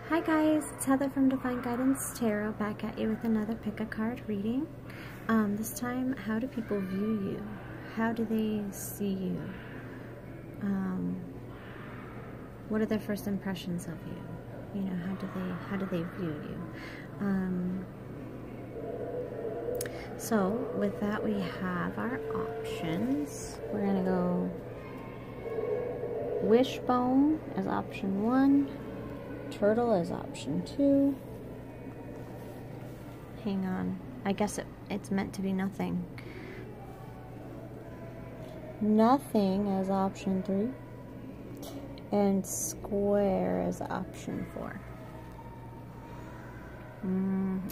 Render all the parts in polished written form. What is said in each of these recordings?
Hi guys, it's Heather from Divine Guidance Tarot back at you with another pick a card reading. This time, how do people view you? How do they see you? What are their first impressions of you? You know, how do they view you? So with that, we have our options. We're gonna go Wishbone as option 1. Turtle is option 2. Hang on. I guess it's meant to be nothing. Nothing as option 3. And square as option 4.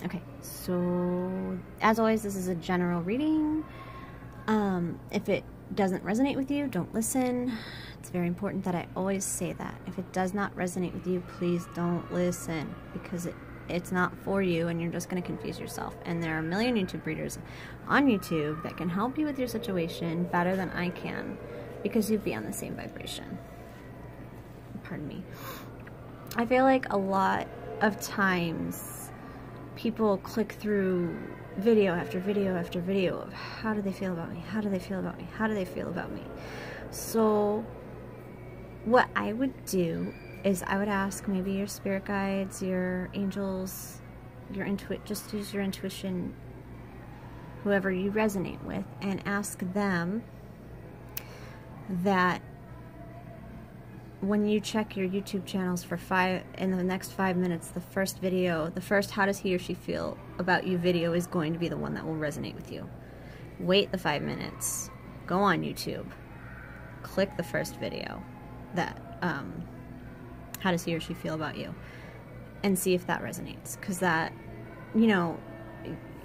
Okay, so as always, this is a general reading. If it doesn't resonate with you, don't listen. It's very important that I always say that. If it does not resonate with you, please don't listen, because it's not for you and you're just going to confuse yourself. And there are a million YouTube readers on YouTube that can help you with your situation better than I can, because you'd be on the same vibration. Pardon me. I feel like a lot of times people click through video after video after video of how do they feel about me? How do they feel about me? How do they feel about me? So what I would do is I would ask maybe your spirit guides, your angels, just use your intuition, whoever you resonate with, and ask them that when you check your YouTube channels for in the next 5 minutes, the first how does he or she feel about you video is going to be the one that will resonate with you. Wait the 5 minutes, go on YouTube, click the first video that how does he or she feel about you, and see if that resonates. Because that, you know,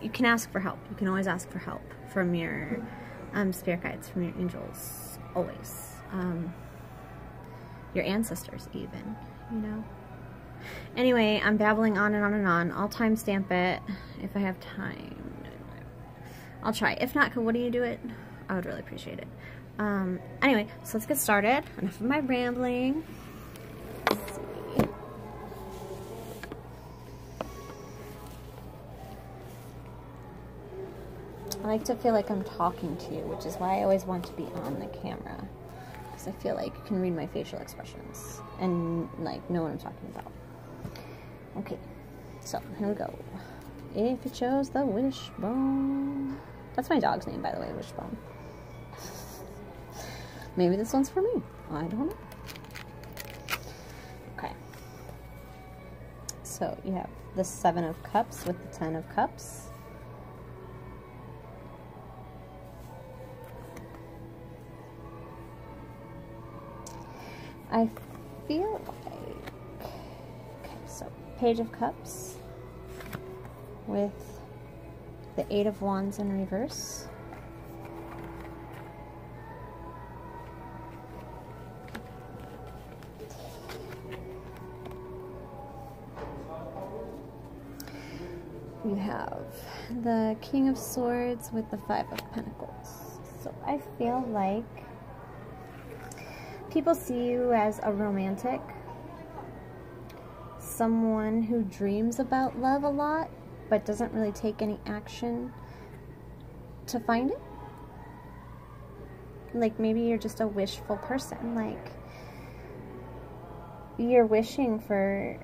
you can ask for help. You can always ask for help from your spirit guides, from your angels, always. Your ancestors even, you know. Anyway, I'm babbling on and on and on. I'll timestamp it if I have time. I'll try. If not, would you do it? I would really appreciate it. Anyway, so let's get started. Enough of my rambling. Let's see. I like to feel like I'm talking to you, which is why I always want to be on the camera. Because I feel like you can read my facial expressions and like know what I'm talking about. Okay, so here we go. If it shows the Wishbone. That's my dog's name, by the way, Wishbone. Maybe this one's for me. I don't know. Okay. So you have the 7 of Cups with the 10 of Cups. I feel like, okay, so Page of Cups with the 8 of Wands in reverse. You have the King of Swords with the 5 of Pentacles. So I feel like people see you as a romantic, someone who dreams about love a lot, but doesn't really take any action to find it. Like maybe you're just a wishful person, like you're wishing for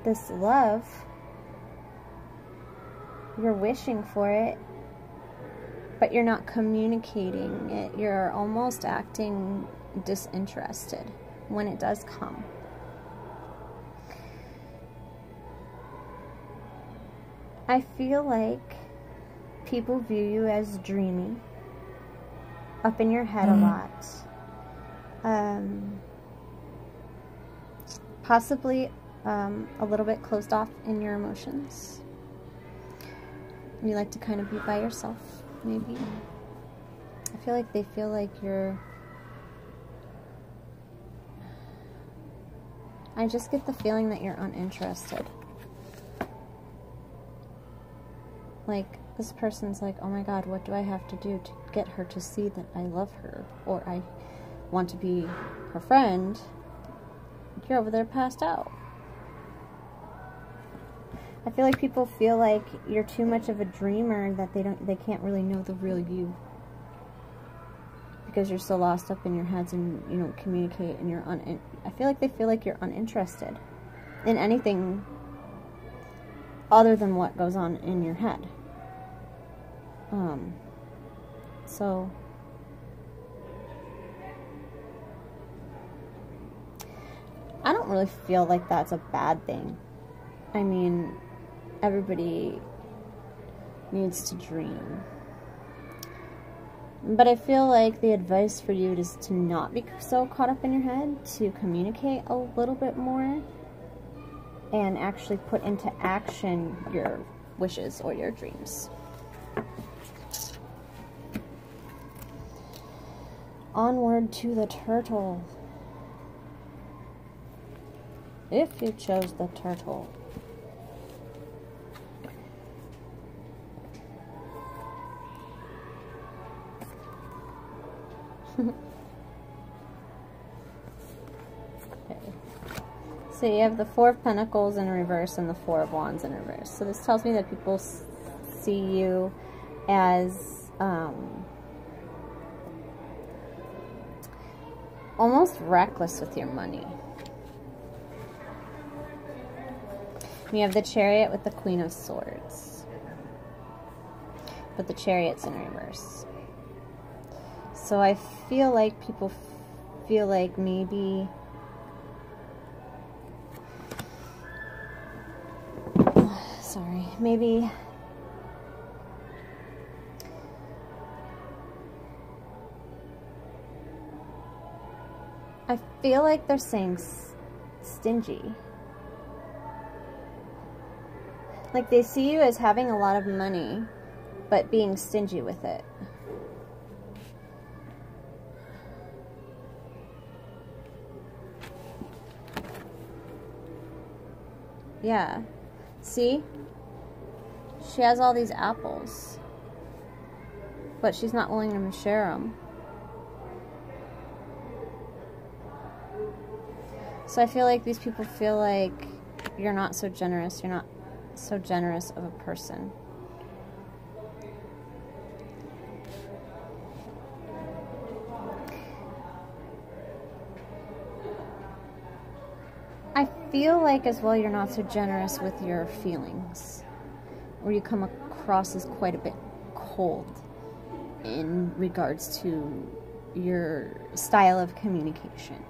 this love. You're wishing for it, but you're not communicating it. You're almost acting disinterested when it does come. I feel like people view you as dreamy, up in your head a lot. Possibly a little bit closed off in your emotions. You like to kind of be by yourself, maybe. I feel like they feel like you're... I just get the feeling that you're uninterested. Like, this person's like, oh my god, what do I have to do to get her to see that I love her? Or I want to be her friend, You're over there passed out. I feel like people feel like you're too much of a dreamer, that they can't really know the real you. Because you're so lost up in your heads and you don't communicate, and I feel like they feel like you're uninterested in anything other than what goes on in your head. So I don't really feel like that's a bad thing. I mean, everybody needs to dream. But I feel like the advice for you is to not be so caught up in your head, to communicate a little bit more, and actually put into action your wishes or your dreams. Onward to the turtle. If you chose the turtle. Okay. So you have the Four of Pentacles in reverse and the Four of Wands in reverse. So this tells me that people see you as almost reckless with your money. You have the Chariot with the Queen of Swords, but the Chariot's in reverse. So I feel like people feel like maybe maybe I feel like they're saying stingy. Like they see you as having a lot of money, but being stingy with it. Yeah. See? She has all these apples, but she's not willing to share them. So I feel like these people feel like you're not so generous. You're not so generous of a person. I feel like as well you're not so generous with your feelings, or you come across as quite a bit cold in regards to your style of communication.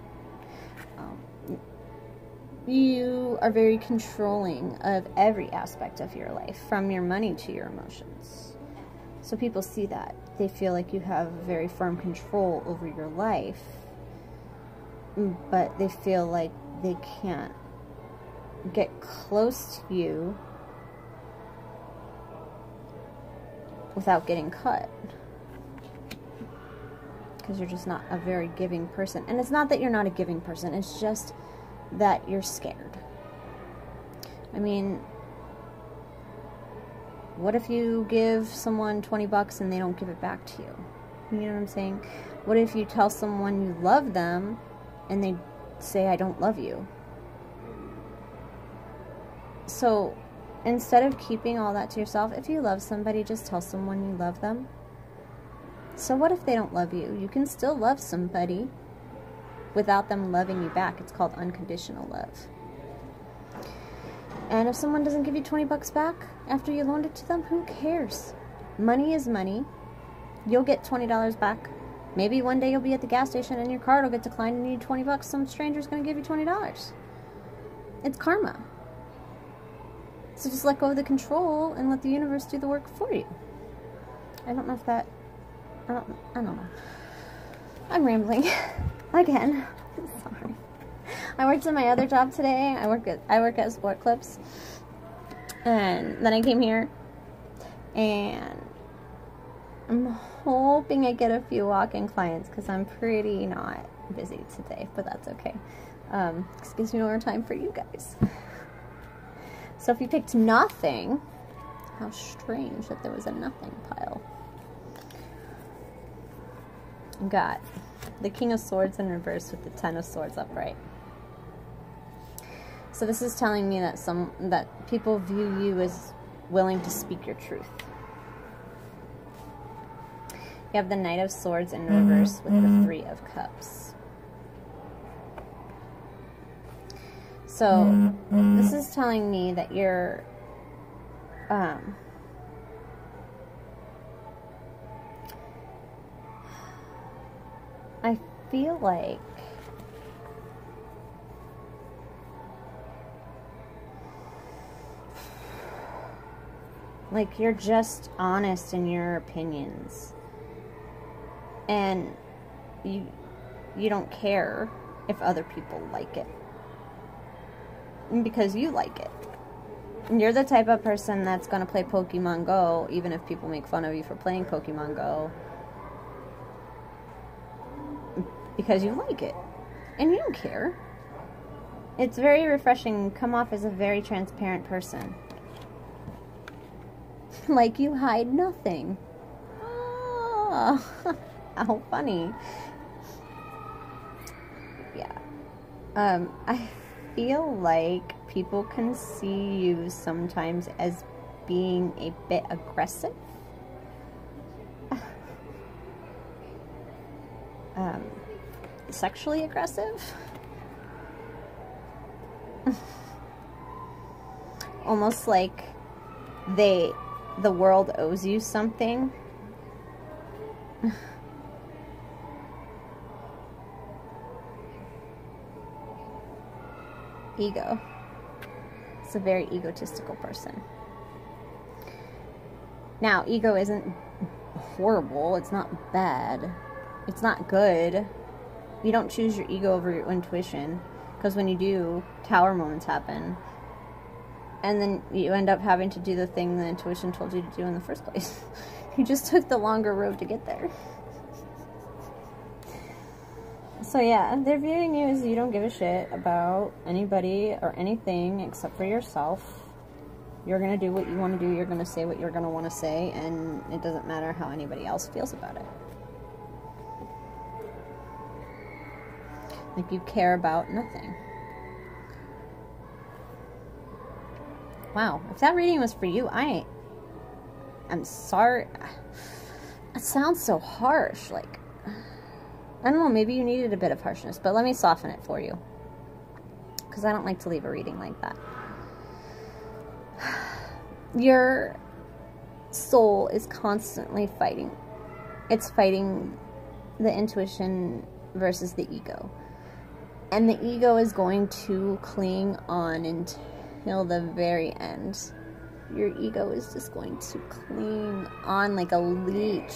You are very controlling of every aspect of your life, from your money to your emotions. So people see that. They feel like you have very firm control over your life, but they feel like they can't get close to you without getting cut. Because you're just not a very giving person. And it's not that you're not a giving person, it's just that you're scared. I mean, what if you give someone 20 bucks and they don't give it back to you? You know what I'm saying? What if you tell someone you love them and they say, I don't love you? So instead of keeping all that to yourself, if you love somebody, just tell someone you love them. So what if they don't love you? You can still love somebody without them loving you back. It's called unconditional love. And if someone doesn't give you 20 bucks back after you loaned it to them, who cares? Money is money. You'll get $20 back. Maybe one day you'll be at the gas station and your card will get declined and you need 20 bucks. Some stranger's going to give you $20. It's karma. So just let go of the control and let the universe do the work for you. I don't know if that... I don't know. I'm rambling. Again. Sorry. I worked in my other job today. I work at Sport Clips. And then I came here. And I'm hoping I get a few walk-in clients because I'm pretty not busy today. But that's okay. This gives me more time for you guys. So if you picked nothing, how strange that there was a nothing pile. Got the King of Swords in reverse with the Ten of Swords upright. So this is telling me that that people view you as willing to speak your truth. You have the Knight of Swords in reverse with the Three of Cups. So this is telling me that you're I feel like you're just honest in your opinions, and you don't care if other people like it, because you like it. And you're the type of person that's going to play Pokemon Go even if people make fun of you for playing Pokemon Go, because you like it and you don't care. It's very refreshing. You come off as a very transparent person. Like you hide nothing. Oh, how funny. Yeah. I feel like people can see you sometimes as being a bit aggressive. Sexually aggressive. Almost like the world owes you something. Ego. It's a very egotistical person. Now, ego isn't horrible. It's not bad. It's not good. You don't choose your ego over your intuition, because when you do, tower moments happen. And then you end up having to do the thing the intuition told you to do in the first place. You just took the longer road to get there. So yeah, they're viewing you as you don't give a shit about anybody or anything except for yourself. You're going to do what you want to do. You're going to say what you're going to want to say. And it doesn't matter how anybody else feels about it. Like you care about nothing. Wow, if that reading was for you, I'm sorry. It sounds so harsh. Like, I don't know, maybe you needed a bit of harshness, but let me soften it for you, because I don't like to leave a reading like that. Your soul is constantly fighting. It's fighting the intuition versus the ego. And the ego is going to cling on until the very end. Your ego is just going to cling on like a leech.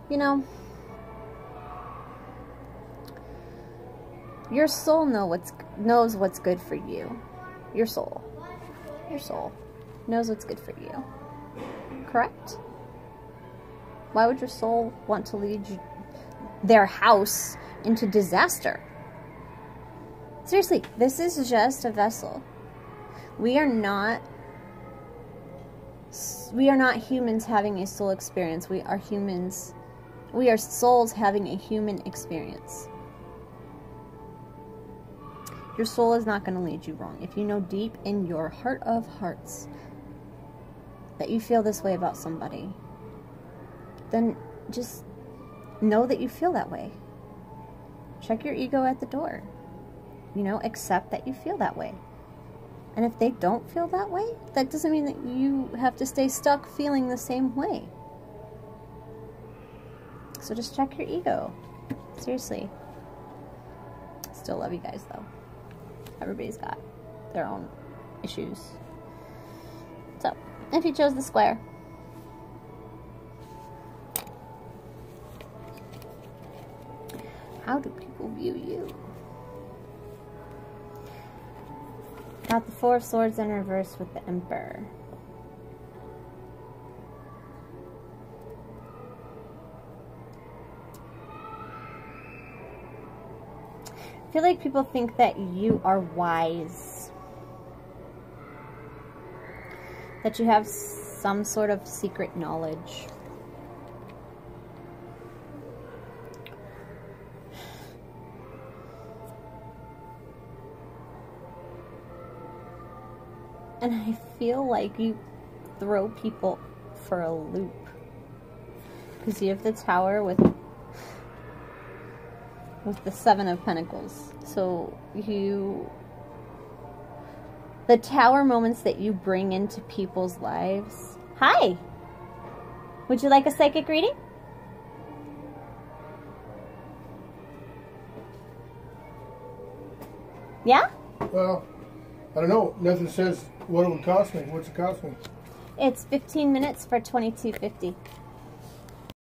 You know, your soul knows what's good for you. Your soul knows what's good for you. Correct? Why would your soul want to lead their house into disaster? Seriously, this is just a vessel. We are not humans having a soul experience. We are humans. We are souls having a human experience. Your soul is not going to lead you wrong. If you know deep in your heart of hearts that you feel this way about somebody, then just know that you feel that way. Check your ego at the door. You know, accept that you feel that way. And if they don't feel that way, that doesn't mean that you have to stay stuck feeling the same way. So just check your ego. Seriously. Still love you guys, though. Everybody's got their own issues. So, if you chose the square, how do people view you? Got the Four of Swords in reverse with the Emperor. I feel like people think that you are wise. that you have some sort of secret knowledge. And I feel like you throw people for a loop. Because you have the Tower with the Seven of Pentacles. So the Tower moments that you bring into people's lives. Hi! Would you like a psychic reading? Yeah? Well, I don't know. Nothing says what it would cost me. What's it cost me? It's 15 minutes for $22.50.